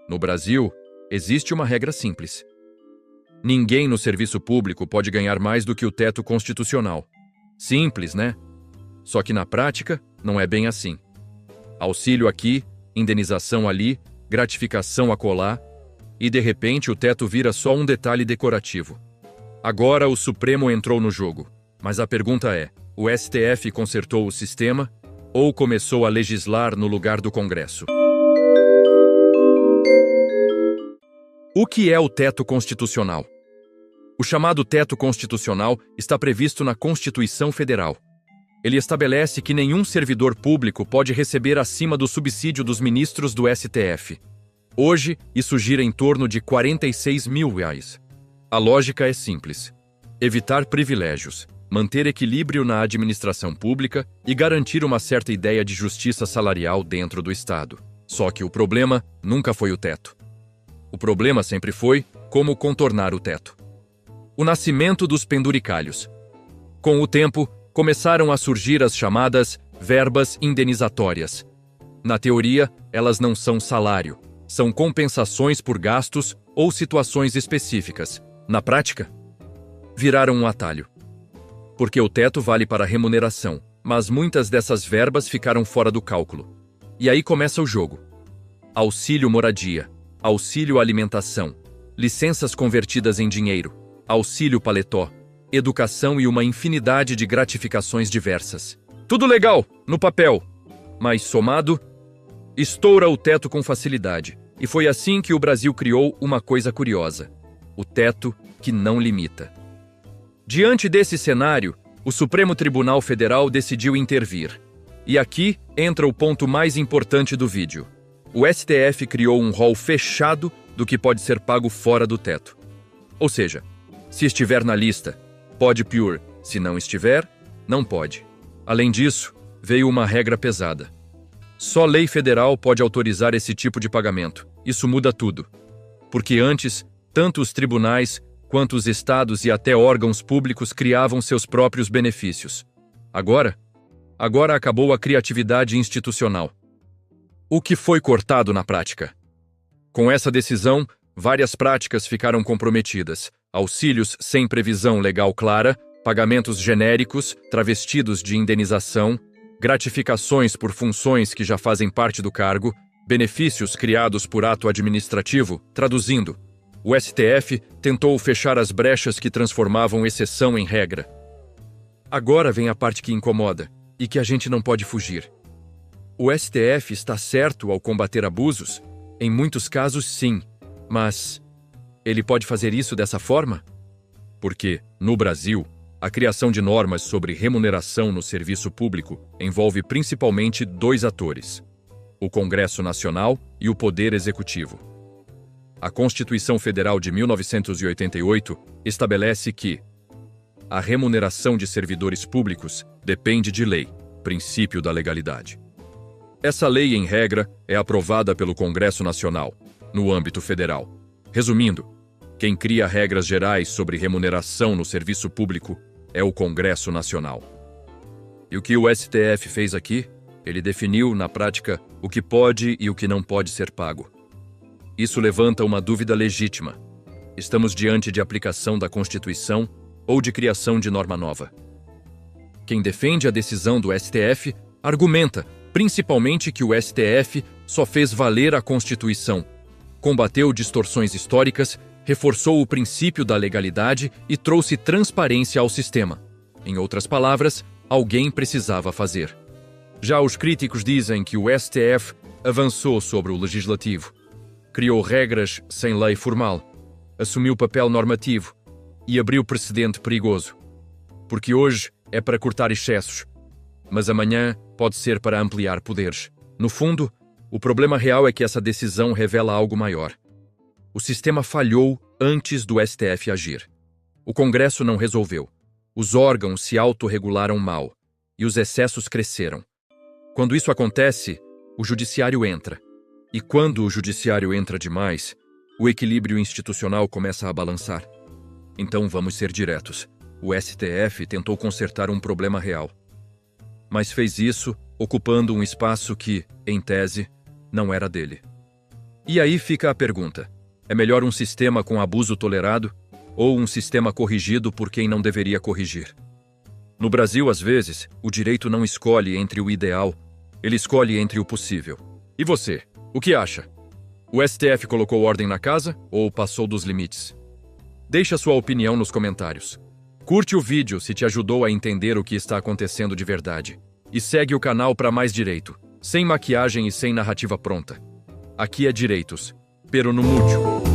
No Brasil, existe uma regra simples. Ninguém no serviço público pode ganhar mais do que o teto constitucional. Simples, né? Só que na prática, não é bem assim. Auxílio aqui, indenização ali, gratificação acolá, e de repente o teto vira só um detalhe decorativo. Agora o Supremo entrou no jogo, mas a pergunta é: o STF consertou o sistema ou começou a legislar no lugar do Congresso? O que é o teto constitucional? O chamado teto constitucional está previsto na Constituição Federal. Ele estabelece que nenhum servidor público pode receber acima do subsídio dos ministros do STF. Hoje, isso gira em torno de R$ 46 mil. A lógica é simples: evitar privilégios, manter equilíbrio na administração pública e garantir uma certa ideia de justiça salarial dentro do Estado. Só que o problema nunca foi o teto. O problema sempre foi como contornar o teto. O nascimento dos penduricalhos. Com o tempo, começaram a surgir as chamadas verbas indenizatórias. Na teoria, elas não são salário, são compensações por gastos ou situações específicas. Na prática, viraram um atalho. Porque o teto vale para remuneração, mas muitas dessas verbas ficaram fora do cálculo. E aí começa o jogo. Auxílio moradia, auxílio alimentação, licenças convertidas em dinheiro, auxílio paletó, educação e uma infinidade de gratificações diversas. Tudo legal, no papel, mas somado, estoura o teto com facilidade. E foi assim que o Brasil criou uma coisa curiosa: o teto que não limita. Diante desse cenário, o Supremo Tribunal Federal decidiu intervir. E aqui entra o ponto mais importante do vídeo. O STF criou um rol fechado do que pode ser pago fora do teto. Ou seja, se estiver na lista, pode pure; se não estiver, não pode. Além disso, veio uma regra pesada. Só lei federal pode autorizar esse tipo de pagamento. Isso muda tudo. Porque antes, tanto os tribunais quanto os estados e até órgãos públicos criavam seus próprios benefícios. Agora acabou a criatividade institucional. O que foi cortado na prática? Com essa decisão, várias práticas ficaram comprometidas. Auxílios sem previsão legal clara, pagamentos genéricos, travestidos de indenização, gratificações por funções que já fazem parte do cargo, benefícios criados por ato administrativo. Traduzindo, o STF tentou fechar as brechas que transformavam exceção em regra. Agora vem a parte que incomoda e que a gente não pode fugir. O STF está certo ao combater abusos? Em muitos casos, sim. Mas ele pode fazer isso dessa forma? Porque, no Brasil, a criação de normas sobre remuneração no serviço público envolve principalmente dois atores: o Congresso Nacional e o Poder Executivo. A Constituição Federal de 1988 estabelece que a remuneração de servidores públicos depende de lei, princípio da legalidade. Essa lei, em regra, é aprovada pelo Congresso Nacional, no âmbito federal. Resumindo, quem cria regras gerais sobre remuneração no serviço público é o Congresso Nacional. E o que o STF fez aqui? Ele definiu, na prática, o que pode e o que não pode ser pago. Isso levanta uma dúvida legítima. Estamos diante de aplicação da Constituição ou de criação de norma nova? Quem defende a decisão do STF argumenta, principalmente, que o STF só fez valer a Constituição, combateu distorções históricas, reforçou o princípio da legalidade e trouxe transparência ao sistema. Em outras palavras, alguém precisava fazer. Já os críticos dizem que o STF avançou sobre o legislativo, criou regras sem lei formal, assumiu papel normativo e abriu precedente perigoso. Porque hoje é para cortar excessos, mas amanhã pode ser para ampliar poderes. No fundo, o problema real é que essa decisão revela algo maior. O sistema falhou antes do STF agir. O Congresso não resolveu. Os órgãos se autorregularam mal e os excessos cresceram. Quando isso acontece, o Judiciário entra. E quando o Judiciário entra demais, o equilíbrio institucional começa a balançar. Então vamos ser diretos. O STF tentou consertar um problema real. Mas fez isso ocupando um espaço que, em tese, não era dele. E aí fica a pergunta: é melhor um sistema com abuso tolerado ou um sistema corrigido por quem não deveria corrigir? No Brasil, às vezes, o direito não escolhe entre o ideal, ele escolhe entre o possível. E você, o que acha? O STF colocou ordem na casa ou passou dos limites? Deixa sua opinião nos comentários. Curte o vídeo se te ajudou a entender o que está acontecendo de verdade. E segue o canal para mais direito, sem maquiagem e sem narrativa pronta. Aqui é direitos, pero no mucho.